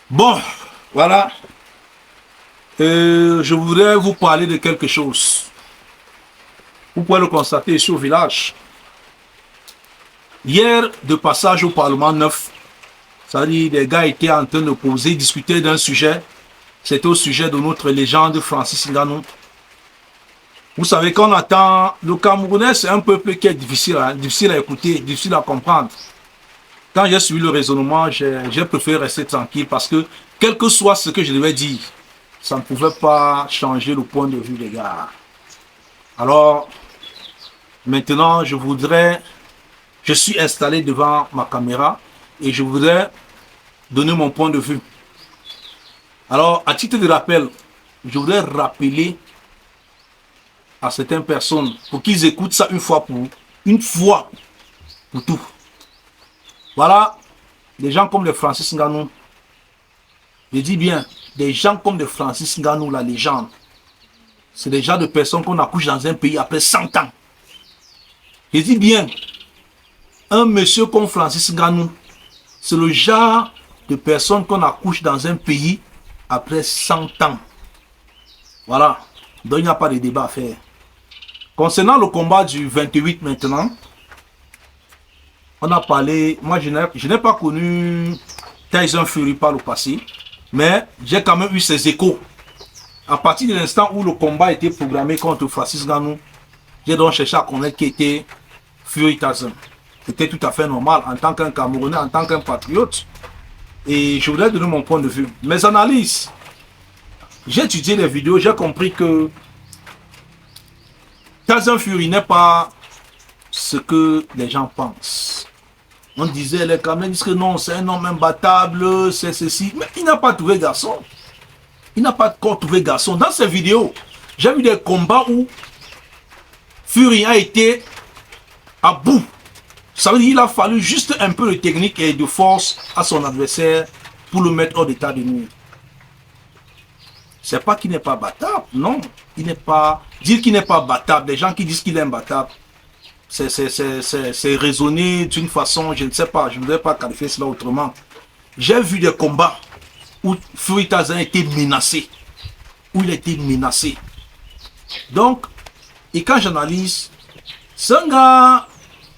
Bon, voilà. Je voudrais vous parler de quelque chose. Vous pouvez le constater ici au village. Hier, de passage au Parlement 9, ça veut dire les gars étaient en train de poser, discuter d'un sujet. C'était au sujet de notre légende Francis Ngannou. Vous savez qu'on attend, le Camerounais, c'est un peuple qui est difficile, difficile à écouter, difficile à comprendre. Quand j'ai suivi le raisonnement, j'ai préféré rester tranquille parce que, quel que soit ce que je devais dire, ça ne pouvait pas changer le point de vue des gars. Alors, maintenant, je suis installé devant ma caméra et je voudrais donner mon point de vue. Alors, à titre de rappel, je voudrais rappeler à certaines personnes pour qu'ils écoutent ça une fois pour tout. Voilà, des gens comme le Francis Ngannou. Je dis bien, des gens comme le Francis Ngannou, la légende. C'est des gens de personnes qu'on accouche dans un pays après 100 ans. Je dis bien, un monsieur comme Francis Ngannou, c'est le genre de personnes qu'on accouche dans un pays après 100 ans. Voilà, donc il n'y a pas de débat à faire. Concernant le combat du 28 maintenant, on a parlé, moi je n'ai pas connu Tyson Fury par le passé, mais j'ai quand même eu ses échos. À partir de l'instant où le combat était programmé contre Francis Ngannou, j'ai donc cherché à connaître qui était Fury Tyson. C'était tout à fait normal en tant qu'un Camerounais, en tant qu'un patriote. Et je voudrais donner mon point de vue. Mes analyses, j'ai étudié les vidéos, j'ai compris que Tyson Fury n'est pas ce que les gens pensent. On disait, les Camerounais disent que non, c'est un homme imbattable, c'est ceci. Mais il n'a pas trouvé garçon. Il n'a pas encore trouvé garçon. Dans ces vidéos, j'ai vu des combats où Fury a été à bout. Ça veut dire qu'il a fallu juste un peu de technique et de force à son adversaire pour le mettre hors d'état de nuire. C'est pas qu'il n'est pas battable, non. Il n'est pas... Dire qu'il n'est pas battable, les gens qui disent qu'il est imbattable, c'est raisonner d'une façon, je ne sais pas, je ne voudrais pas qualifier cela autrement. J'ai vu des combats où Fury Tyson a été menacé. Où il a été menacé. Donc, et quand j'analyse, c'est un gars,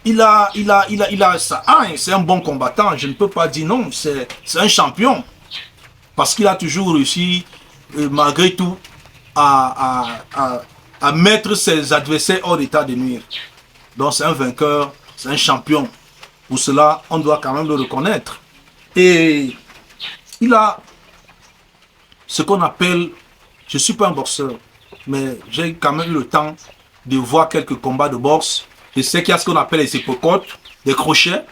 il a ça. C'est un bon combattant, je ne peux pas dire non, c'est un champion. Parce qu'il a toujours réussi, malgré tout, à mettre ses adversaires hors d'état de nuire. Donc c'est un vainqueur, c'est un champion. Pour cela, on doit quand même le reconnaître. Et il a ce qu'on appelle, je ne suis pas un boxeur, mais j'ai quand même eu le temps de voir quelques combats de boxe. Je sais qu'il y a ce qu'on appelle les épocotes, les crochets.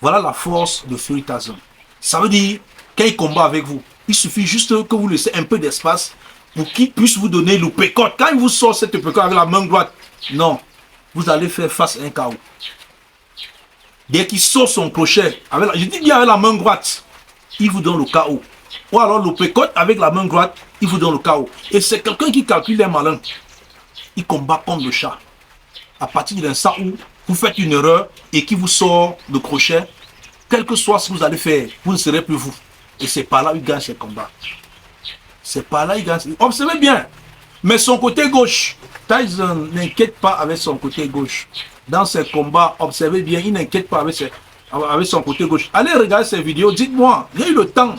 Voilà la force de Fury Tyson. Ça veut dire, quand il combat avec vous, il suffit juste que vous laissez un peu d'espace pour qu'il puisse vous donner le pécote. Quand il vous sort cette pécote avec la main droite, non, vous allez faire face à un chaos. Dès qu'il sort son crochet, je dis bien avec la main droite, il vous donne le chaos. Ou alors le pécote avec la main droite, il vous donne le chaos. Et c'est quelqu'un qui calcule les malins. Il combat comme le chat. À partir de l'instant où vous faites une erreur et qu'il vous sort le crochet, quel que soit ce que vous allez faire, vous ne serez plus vous. Et c'est par là qu'il gagne ses combats. C'est par là qu'il gagne. Observez bien. Mais son côté gauche, Tyson n'inquiète pas avec son côté gauche. Dans ses combats, observez bien, il n'inquiète pas avec son côté gauche. Allez regarder ces vidéos. Dites-moi, j'ai eu le temps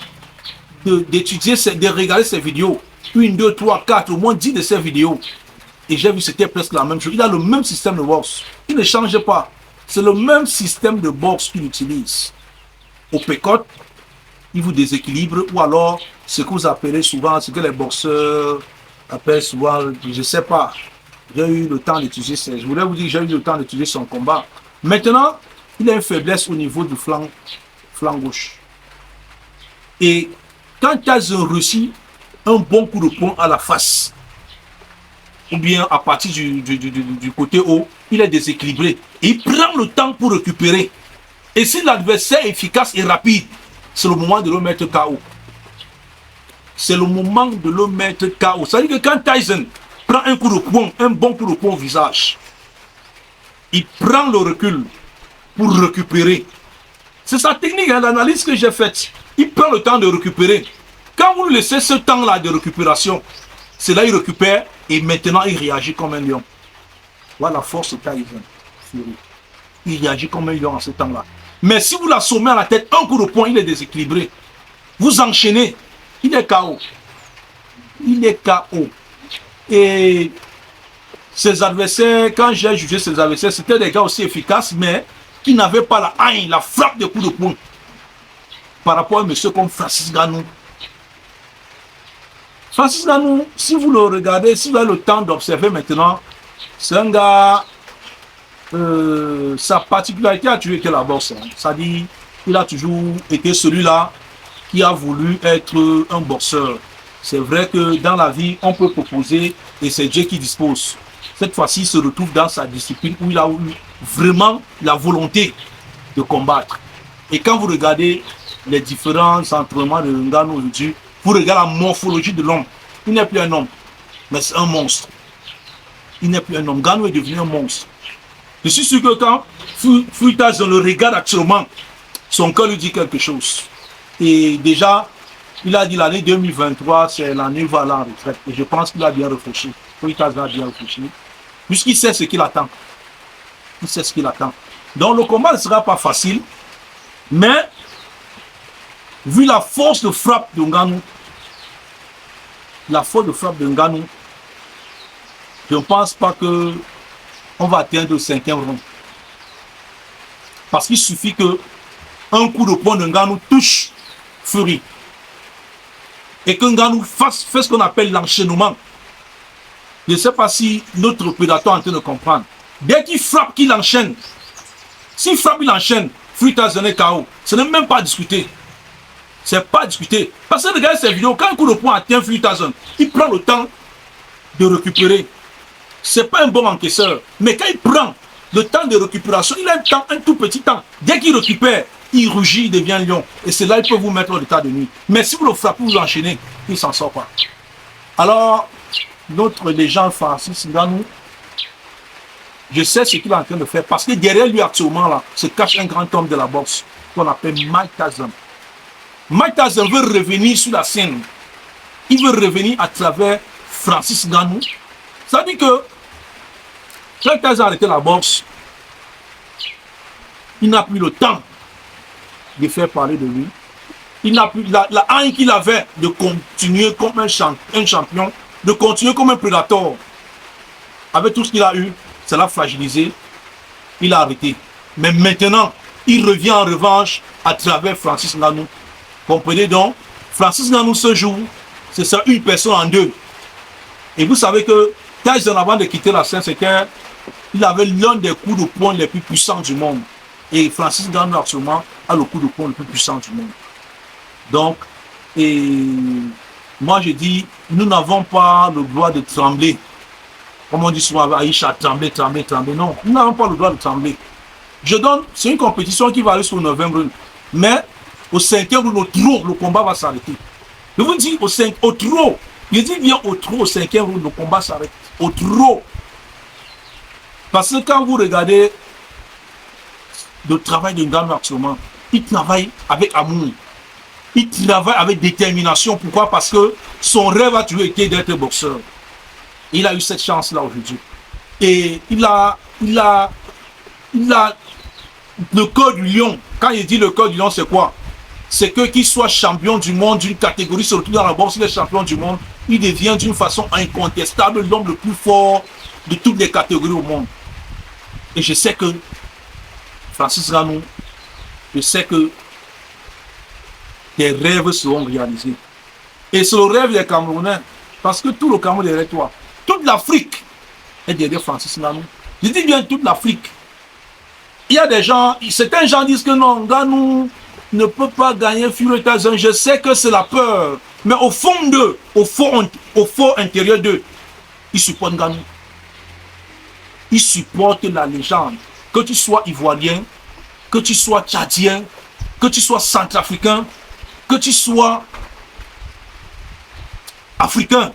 d'étudier, de regarder ces vidéos. 1, 2, 3, 4, au moins 10 de ces vidéos. Et j'ai vu que c'était presque la même chose. Il a le même système de boxe. Il ne change pas. C'est le même système de boxe qu'il utilise. Au pécote, il vous déséquilibre, ou alors ce que vous appelez souvent, ce que les boxeurs appellent souvent, je ne sais pas. J'ai eu le temps d'étudier ça. Je voulais vous dire que j'ai eu le temps d'étudier son combat. Maintenant, il a une faiblesse au niveau du flanc gauche. Et quand Tyson réussit un bon coup de poing à la face, ou bien à partir du côté haut, il est déséquilibré. Et il prend le temps pour récupérer. Et si l'adversaire est efficace et rapide, c'est le moment de le mettre KO. C'est le moment de le mettre KO. Ça veut dire que quand Tyson prend un coup de poing, un bon coup de poing au visage, il prend le recul pour récupérer. C'est sa technique, hein, l'analyse que j'ai faite. Il prend le temps de récupérer. Quand vous lui laissez ce temps-là de récupération, c'est là il récupère et maintenant il réagit comme un lion. Voilà la force de Tyson Fury. Il réagit comme un lion en ce temps-là. Mais si vous l'assommez à la tête, un coup de poing, il est déséquilibré. Vous enchaînez, il est KO. Il est KO. Et ses adversaires, quand j'ai jugé ses adversaires, c'était des gars aussi efficaces, mais qui n'avaient pas la haine, la frappe de coups de poing. Par rapport à un monsieur comme Francis Ngannou. Francis Ngannou, si vous le regardez, si vous avez le temps d'observer maintenant, c'est un gars, sa particularité a toujours été la boxe. C'est-à-dire, il a toujours été celui-là qui a voulu être un boxeur. C'est vrai que dans la vie, on peut proposer et c'est Dieu qui dispose. Cette fois-ci, il se retrouve dans sa discipline où il a eu vraiment la volonté de combattre. Et quand vous regardez les différents entraînements de Ngannou aujourd'hui, vous regardez la morphologie de l'homme. Il n'est plus un homme, mais c'est un monstre. Il n'est plus un homme. Ngannou est devenu un monstre. Je suis sûr que quand Fury Tyson le regarde actuellement, son cœur lui dit quelque chose. Et déjà, il a dit l'année 2023, c'est l'année où il va à la retraite. Et je pense qu'il a bien réfléchi. Fury Tyson a bien réfléchi. Puisqu'il sait ce qu'il attend. Il sait ce qu'il attend. Donc le combat ne sera pas facile. Mais, vu la force de frappe de Ngannou, je ne pense pas que on va atteindre le 5e round. Parce qu'il suffit que un coup de poing de Ngannou touche Fury. Et que Ngannou fait ce qu'on appelle l'enchaînement. Je ne sais pas si notre prédateur est en train de comprendre. Dès qu'il frappe, qu'il enchaîne. S'il frappe, il enchaîne. Fury Tyson est KO. Ce n'est même pas discuté. C'est pas discuté. Parce que regardez ces vidéos, quand un coup de poing atteint Fury Tyson, il prend le temps de récupérer. C'est pas un bon encaisseur. Mais quand il prend le temps de récupération, il a un tout petit temps. Dès qu'il récupère, il rugit, il devient lion. Et c'est là qu'il peut vous mettre en état de nuit. Mais si vous le frappez, vous l'enchaînez, il ne s'en sort pas. Alors, notre légende Francis Ngannou, je sais ce qu'il est en train de faire. Parce que derrière lui, actuellement, là, se cache un grand homme de la boxe qu'on appelle Mike Tyson. Mike Tyson veut revenir sur la scène. Il veut revenir à travers Francis Ngannou. Ça dit que Mike Tyson a arrêté la boxe. Il n'a plus le temps de faire parler de lui. Il n'a plus la haine qu'il avait de continuer comme un champion, de continuer comme un prédateur. Avec tout ce qu'il a eu, ça l'a fragilisé. Il a arrêté. Mais maintenant, il revient en revanche à travers Francis Ngannou. Comprenez donc, Francis Ngannou ce jour, c'est ça, une personne en deux. Et vous savez que Tyson, avant de quitter la scène, c'est qu'il avait l'un des coups de poing les plus puissants du monde. Et Francis Ngannou, actuellement, a le coup de poing le plus puissant du monde. Donc, et moi je dis, nous n'avons pas le droit de trembler. Comme on dit souvent, Aïcha, trembler, trembler, trembler. Non, nous n'avons pas le droit de trembler. C'est une compétition qui va aller sur le 9e round. Mais au 5e round, au trop, le combat va s'arrêter. Je vous dis, au trop. Je dis bien au trop, au 5e round, le combat s'arrête. Au trop. Parce que quand vous regardez le travail de Ngannou actuellement, il travaille avec amour. Il travaille avec détermination. Pourquoi? Parce que son rêve a toujours été d'être boxeur. Il a eu cette chance-là aujourd'hui. Et il a le cœur du lion. Quand il dit le cœur du lion, c'est quoi? C'est que qu'il soit champion du monde d'une catégorie, surtout dans la boxe, il est champion du monde, il devient d'une façon incontestable l'homme le plus fort de toutes les catégories au monde. Et je sais que Francis Ngannou, je sais que tes rêves seront réalisés. Et c'est le rêve des Camerounais, parce que tout le Cameroun est derrière toi. Toute l'Afrique est derrière Francis Ngannou. Je dis bien toute l'Afrique. Il y a des gens, certains gens disent que non, Ngannou ne peut pas gagner Fury Tyson. Je sais que c'est la peur. Mais au fond d'eux, au fond intérieur d'eux, ils supportent Ngannou. Ils supportent la légende. Que tu sois ivoirien, que tu sois tchadien, que tu sois centrafricain, que tu sois africain.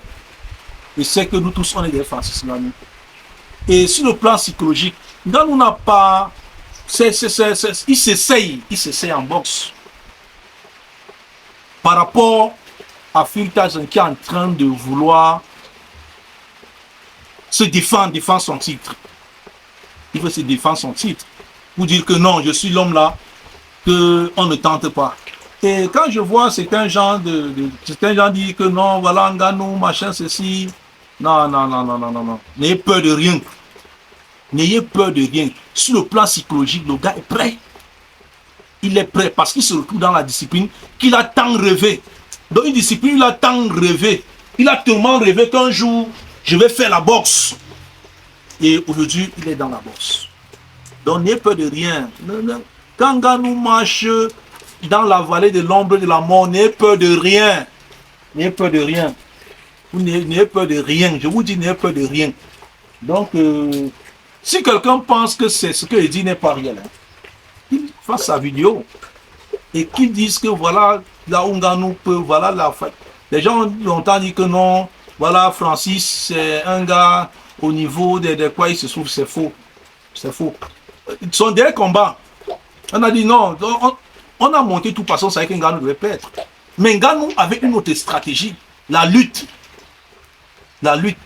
Je sais que nous tous, on est des Francis Ngannou. Et sur le plan psychologique, Ngannou n'a pas il s'essaye en boxe. Par rapport à Fury Tyson qui est en train de vouloir se défendre son titre. Il veut se défendre son titre. Pour dire que non, je suis l'homme là, qu'on ne tente pas. Et quand je vois certains gens dire que non, voilà, Ngannou, machin, ceci. Non. N'ayez peur de rien. N'ayez peur de rien. Sur le plan psychologique, le gars est prêt. Il est prêt parce qu'il se retrouve dans la discipline qu'il a tant rêvé. Dans une discipline, il a tant rêvé. Il a tellement rêvé qu'un jour, je vais faire la boxe. Et aujourd'hui, il est dans la boxe. Donc, n'ayez peur de rien. Quand Ngannou marche dans la vallée de l'ombre de la mort, n'ayez peur de rien. N'ayez peur de rien. Vous n'ayez peur de rien. Je vous dis, n'ayez peur de rien. Donc, si quelqu'un pense que c'est ce qu'il dit n'est pas réel, hein, qu'il fasse sa vidéo et qu'il dise que voilà, là où Ngannou peut, voilà la fête. Les gens ont longtemps dit que non, voilà, Francis, c'est un gars au niveau de quoi il se trouve, c'est faux. C'est faux. Son dernier combat, on a dit non, on a monté tout parce qu'on savait que Ngannou devait perdre. Mais Ngannou avait une autre stratégie, la lutte. La lutte.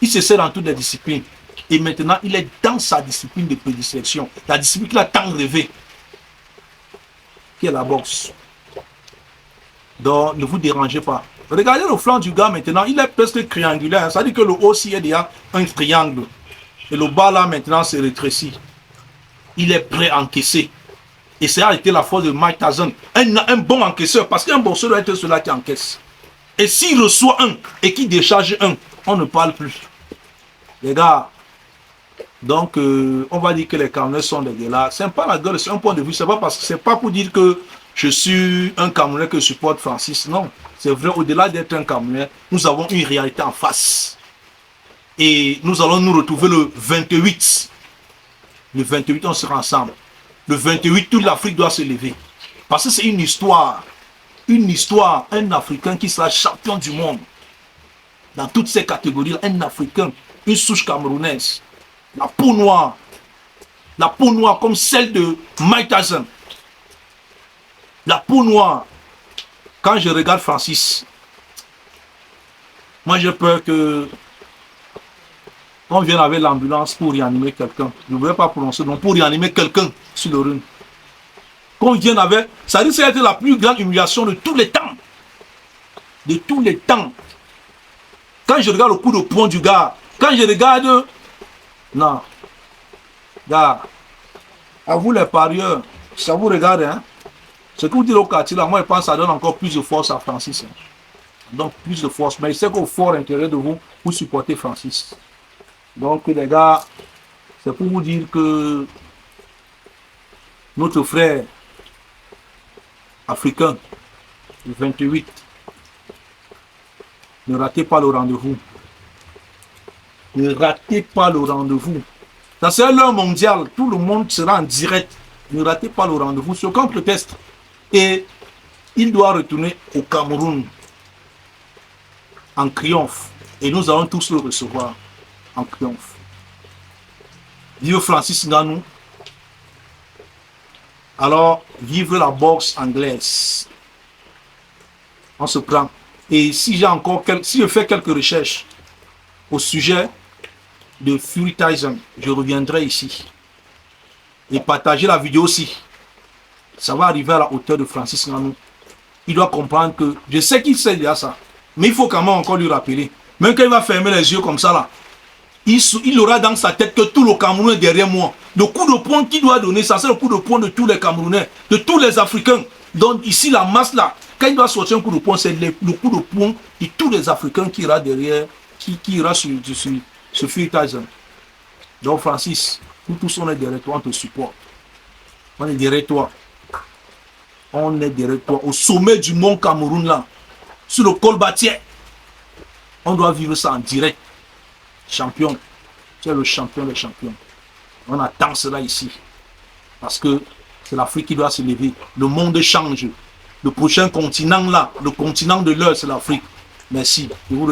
Il se sert dans toutes les disciplines. Et maintenant, il est dans sa discipline de prédilection. La discipline qu'il a tant rêvé. Qui est la boxe. Donc, ne vous dérangez pas. Regardez le flanc du gars maintenant, il est presque triangulaire. Ça veut dire que le haut aussi est déjà un triangle. Et le bas là maintenant se rétrécit. Il est prêt à encaisser. Et ça a été la force de Mike Tyson. Un bon encaisseur. Parce qu'un boxeur doit être celui-là qui encaisse. Et s'il reçoit un et qu'il décharge un, on ne parle plus. Les gars, donc on va dire que les Camerounais sont des gars. C'est pas la gueule, c'est un point de vue. C'est pas parce que c'est pas pour dire que je suis un Camerounais que je supporte Francis. Non, c'est vrai, au-delà d'être un Camerounais, nous avons une réalité en face. Et nous allons nous retrouver le 28. Le 28, on sera ensemble. Le 28, toute l'Afrique doit se lever. Parce que c'est une histoire. Une histoire, un Africain qui sera champion du monde. Dans toutes ces catégories, un Africain, une souche camerounaise. La peau noire comme celle de Mike Tyson. La peau noire. Quand je regarde Francis, moi j'ai peur que on vienne avec l'ambulance pour réanimer quelqu'un. Je ne voulais pas prononcer, donc pour réanimer quelqu'un sur le ring. Qu'on vienne avec, ça risque d'être la plus grande humiliation de tous les temps. De tous les temps. Quand je regarde le coup de poing du gars, quand je regarde... Non. Gars, à vous les parieurs, ça vous regarde, hein. Ce que vous dites au quartier, là, moi je pense que ça donne encore plus de force à Francis. Hein. Donc plus de force. Mais je sais qu'au fort intérieur de vous, vous supportez Francis. Donc les gars, c'est pour vous dire que notre frère africain, le 28, ne ratez pas le rendez-vous. Ne ratez pas le rendez-vous. Ça c'est l'heure mondiale. Tout le monde sera en direct. Ne ratez pas le rendez-vous. C'est aucun prétexte. Et il doit retourner au Cameroun en triomphe. Et nous allons tous le recevoir en triomphe. Vive Francis Ngannou. Alors, vive la boxe anglaise. On se prend. Et si j'ai encore si je fais quelques recherches au sujet de Fury Tyson, je reviendrai ici. Et partager la vidéo aussi. Ça va arriver à la hauteur de Francis Ngannou. Il doit comprendre que, je sais qu'il sait déjà ça, mais il faut quand même encore lui rappeler. Même quand il va fermer les yeux comme ça là, il aura dans sa tête que tout le Cameroun est derrière moi. Le coup de poing qu'il doit donner, ça c'est le coup de poing de tous les Camerounais, de tous les Africains. Donc ici la masse là, quand il doit sortir un coup de poing, c'est le coup de poing de tous les Africains qui ira derrière, qui ira sur Fury Tyson. Donc Francis, nous tous on est derrière toi, on te supporte. On est derrière toi. On est derrière toi, au sommet du mont Cameroun là, sur le col Batier. On doit vivre ça en direct. Champion, tu es le champion des champions. On attend cela ici. Parce que c'est l'Afrique qui doit se lever. Le monde change. Le prochain continent là, le continent de l'heure, c'est l'Afrique. Merci. Je vous remercie.